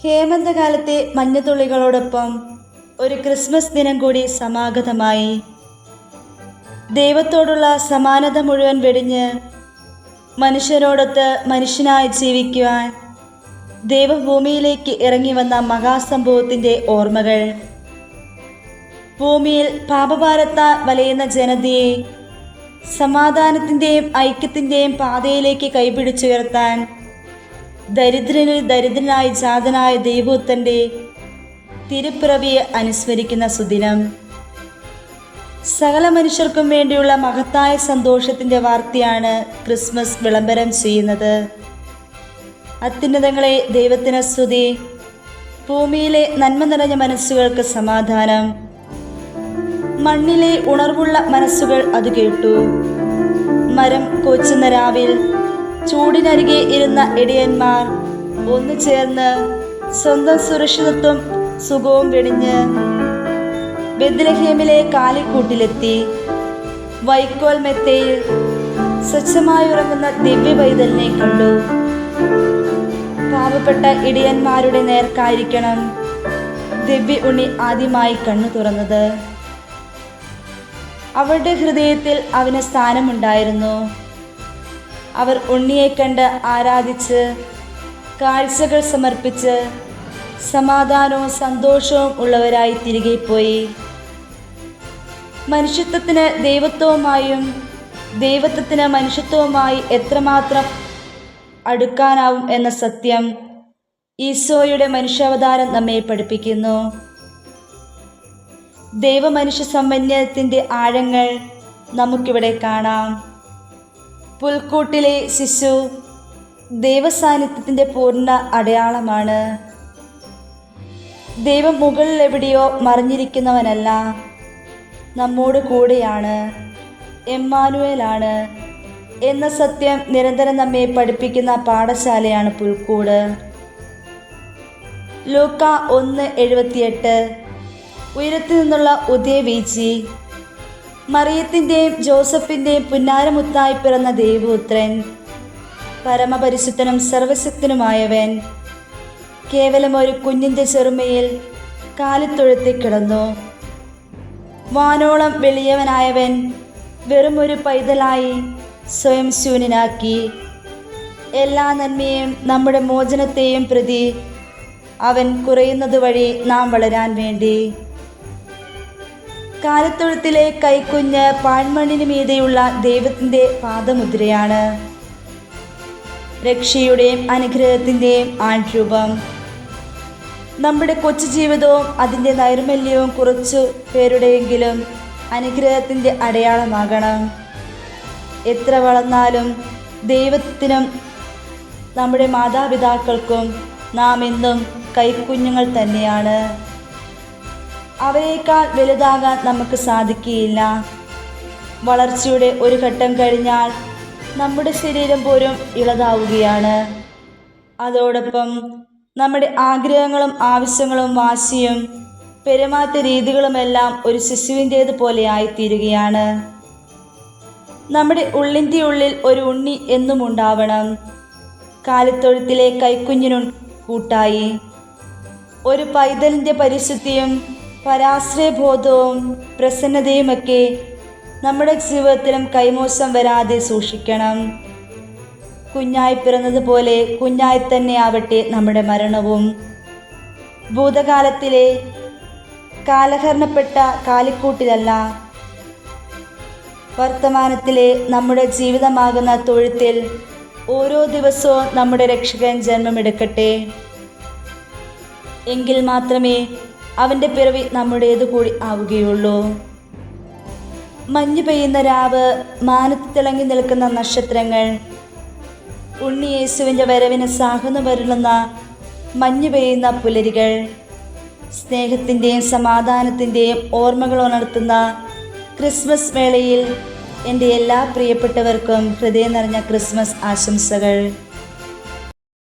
ഹേമന്തകാലത്തെ മഞ്ഞുതുള്ളികളോടൊപ്പം ഒരു ക്രിസ്മസ് ദിനം കൂടി സമാഗതമായി. ദൈവത്തോടുള്ള സമാനത മുഴുവൻ വെടിഞ്ഞ് മനുഷ്യരോടൊത്ത് മനുഷ്യനായി ജീവിക്കുവാൻ ദൈവഭൂമിയിലേക്ക് ഇറങ്ങി വന്ന മഹാസംഭവത്തിൻ്റെ ഓർമ്മകൾ. ഭൂമിയിൽ പാപഭാരത്താൽ വലയുന്ന ജനതയെ സമാധാനത്തിൻ്റെയും ഐക്യത്തിൻ്റെയും പാതയിലേക്ക് കൈപിടിച്ചുയർത്താൻ ദരിദ്രനിൽ ദരിദ്രനായി ജാതനായ ദൈവപുത്രൻ്റെ തിരുപ്പിറവിയെ അനുസ്മരിക്കുന്ന സുദിനം. സകല മനുഷ്യർക്കും വേണ്ടിയുള്ള മഹത്തായ സന്തോഷത്തിൻ്റെ വാർത്തയാണ് ക്രിസ്മസ് വിളംബരം ചെയ്യുന്നത്. അത്യുന്നതങ്ങളെ ദൈവത്തിന് സ്തുതി, ഭൂമിയിലെ നന്മ നിറഞ്ഞ മനസ്സുകൾക്ക് സമാധാനം. മണ്ണിലെ ഉണർവുള്ള മനസ്സുകൾ അത് കേട്ടു. മരം കോച്ചുന്ന രാവിൽ ചൂടിനരികെ ഇരുന്ന ഇടയന്മാർ ഒന്നു ചേർന്ന് സ്വന്തം സുരക്ഷിതത്വം സുഖവും വെടിഞ്ഞ് ബെത്ലഹേമിലെ കാലിക്കൂട്ടിലെത്തി. വൈക്കോൽ മെത്തയിൽ സ്വച്ഛമായി ഉറങ്ങുന്ന ദിവ്യ പൈതലിനെ കണ്ടു. പാവപ്പെട്ട ഇടയന്മാരുടെ നേർക്കായിരിക്കണം ദിവ്യ ഉണ്ണി ആദ്യമായി കണ്ണു തുറന്നത്. അവരുടെ ഹൃദയത്തിൽ അവന് സ്ഥാനമുണ്ടായിരുന്നു. അവർ ഉണ്ണിയെ കണ്ട് ആരാധിച്ച് കാഴ്ചകൾ സമർപ്പിച്ച് സമാധാനവും സന്തോഷവും ഉള്ളവരായി തിരികെ പോയി. മനുഷ്യത്വത്തിന് ദൈവത്വവുമായും ദൈവത്വത്തിന് മനുഷ്യത്വവുമായി എത്രമാത്രം അടുക്കാനാവും എന്ന സത്യം ഈശോയുടെ മനുഷ്യാവതാരം നമ്മെ പഠിപ്പിക്കുന്നു. ദൈവമനുഷ്യ സമന്വയത്തിൻ്റെ ആഴങ്ങൾ നമുക്കിവിടെ കാണാം. പുൽക്കൂട്ടിലെ ശിശു ദൈവസാന്നിധ്യത്തിൻ്റെ പൂർണ്ണ അടയാളമാണ്. ദൈവം മുകളിൽ എവിടെയോ മറിഞ്ഞിരിക്കുന്നവനല്ല, നമ്മോട് കൂടെയാണ്, എമ്മാനുവേലാണ് എന്ന സത്യം നിരന്തരം നമ്മെ പഠിപ്പിക്കുന്ന പാഠശാലയാണ് പുൽക്കൂട്. ലൂക്ക 1:78. ഉയരത്തിൽ നിന്നുള്ള ഉദയവീചി. മറിയത്തിൻ്റെയും ജോസഫിൻ്റെയും പുന്നാരമുത്തായി പിറന്ന ദൈവപുത്രൻ, പരമപരിശുദ്ധനും സർവശക്തനുമായവൻ കേവലം ഒരു കുഞ്ഞിൻ്റെ ചെറുമയിൽ കാലിത്തൊഴുത്തി കിടന്നു. വാനോളം വെളിയവനായവൻ വെറും ഒരു പൈതലായി സ്വയം ശൂന്യനാക്കി. എല്ലാ നന്മയും നമ്മുടെ മോചനത്തെയും പ്രതി അവൻ കുറയുന്നത് വഴി നാം വളരാൻ വേണ്ടി. കാലിത്തൊഴുത്തിലെ കൈക്കുഞ്ഞ് പാഴ്മണ്ണിന് മീതെയുള്ള ദൈവത്തിൻ്റെ പാദമുദ്രയാണ്. രക്ഷയുടെയും അനുഗ്രഹത്തിൻ്റെയും ആൺരൂപം. നമ്മുടെ കൊച്ചു ജീവിതവും അതിൻ്റെ നൈർമല്യവും കുറച്ചു പേരുടെയെങ്കിലും അനുഗ്രഹത്തിൻ്റെ അടയാളമാകണം. എത്ര വളർന്നാലും ദൈവത്തിനും നമ്മുടെ മാതാപിതാക്കൾക്കും നാം എന്നും കൈക്കുഞ്ഞുങ്ങൾ തന്നെയാണ്. അവയേക്കാൾ വലുതാകാൻ നമുക്ക് സാധിക്കുകയില്ല. വളർച്ചയുടെ ഒരു ഘട്ടം കഴിഞ്ഞാൽ നമ്മുടെ ശരീരം പോലും ഇളതാവുകയാണ്. അതോടൊപ്പം നമ്മുടെ ആഗ്രഹങ്ങളും ആവശ്യങ്ങളും വാശിയും പെരുമാറ്റ രീതികളുമെല്ലാം ഒരു ശിശുവിൻ്റേത് പോലെയായിത്തീരുകയാണ്. നമ്മുടെ ഉള്ളിൻ്റെ ഉള്ളിൽ ഒരു ഉണ്ണി എന്നും ഉണ്ടാവണം. കാലിത്തൊഴുത്തിലെ കൈക്കുഞ്ഞിനു കൂട്ടായി ഒരു പൈതലിൻ്റെ പരിശുദ്ധിയും പരാശ്രയബോധവും പ്രസന്നതയുമൊക്കെ നമ്മുടെ ജീവിതത്തിലും കൈമോശം വരാതെ സൂക്ഷിക്കണം. കുഞ്ഞായി പിറന്നതുപോലെ കുഞ്ഞായി തന്നെ ആവട്ടെ നമ്മുടെ മരണവും. ഭൂതകാലത്തിലെ കാലഹരണപ്പെട്ട കാലിക്കൂട്ടിലല്ല, വർത്തമാനത്തിലെ നമ്മുടെ ജീവിതമാകുന്ന തൊഴുത്തിൽ ഓരോ ദിവസവും നമ്മുടെ രക്ഷകൻ ജന്മമെടുക്കട്ടെ. എങ്കിൽ മാത്രമേ അവൻ്റെ പിറവി നമ്മുടേതു കൂടി ആവുകയുള്ളൂ. മഞ്ഞു പെയ്യുന്ന രാവ്, മാനത്ത് തിളങ്ങി നിൽക്കുന്ന നക്ഷത്രങ്ങൾ, ഉണ്ണി യേശുവിൻ്റെ വരവിന് സാഹുന്നു വരുന്ന മഞ്ഞു പെയ്യുന്ന പുലരികൾ, സ്നേഹത്തിൻ്റെയും സമാധാനത്തിൻ്റെയും ഓർമ്മകൾ ഉണർത്തുന്ന ക്രിസ്മസ് വേളയിൽ എൻ്റെ എല്ലാ പ്രിയപ്പെട്ടവർക്കും ഹൃദയം നിറഞ്ഞ ക്രിസ്മസ് ആശംസകൾ.